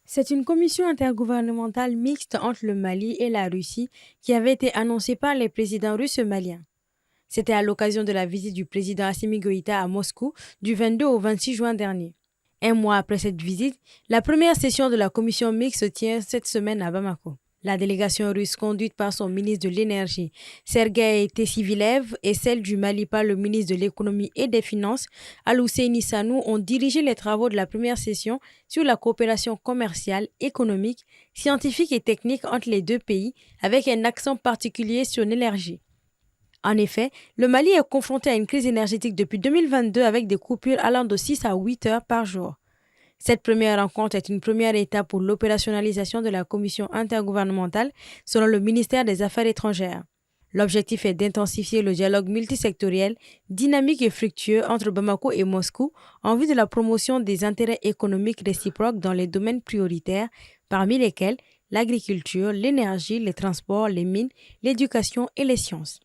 C'est une commission intergouvernementale mixte entre le Mali et la Russie qui avait été annoncée par les présidents russes et maliens. C'était à l'occasion de la visite du président Assimi Goïta à Moscou du 22 au 26 juin dernier. Un mois après cette visite, la première session de la commission mixte se tient cette semaine à Bamako. La délégation russe conduite par son ministre de l'Énergie, Sergei Tessivilev, et celle du Mali par le ministre de l'Économie et des Finances, Al-Husseini Sanou, ont dirigé les travaux de la première session sur la coopération commerciale, économique, scientifique et technique entre les deux pays, avec un accent particulier sur l'énergie. En effet, le Mali est confronté à une crise énergétique depuis 2022 avec des coupures allant de 6 à 8 heures par jour. Cette première rencontre est une première étape pour l'opérationnalisation de la commission intergouvernementale selon le ministère des Affaires étrangères. L'objectif est d'intensifier le dialogue multisectoriel, dynamique et fructueux entre Bamako et Moscou en vue de la promotion des intérêts économiques réciproques dans les domaines prioritaires, parmi lesquels l'agriculture, l'énergie, les transports, les mines, l'éducation et les sciences.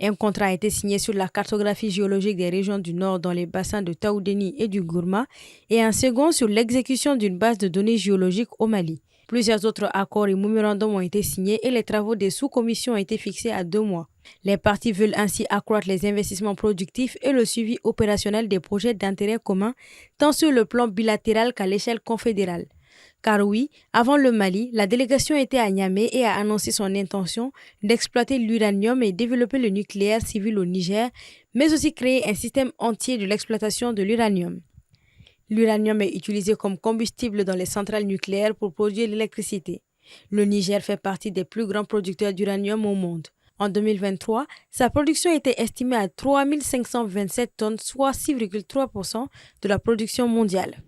Un contrat a été signé sur la cartographie géologique des régions du Nord dans les bassins de Taoudeni et du Gourma et un second sur l'exécution d'une base de données géologiques au Mali. Plusieurs autres accords et mémorandums ont été signés et les travaux des sous-commissions ont été fixés à 2 mois. Les parties veulent ainsi accroître les investissements productifs et le suivi opérationnel des projets d'intérêt commun, tant sur le plan bilatéral qu'à l'échelle confédérale. Car oui, avant le Mali, la délégation était à Niamey et a annoncé son intention d'exploiter l'uranium et développer le nucléaire civil au Niger, mais aussi créer un système entier de l'exploitation de l'uranium. L'uranium est utilisé comme combustible dans les centrales nucléaires pour produire l'électricité. Le Niger fait partie des plus grands producteurs d'uranium au monde. En 2023, sa production était estimée à 3 527 tonnes, soit 6,3% de la production mondiale.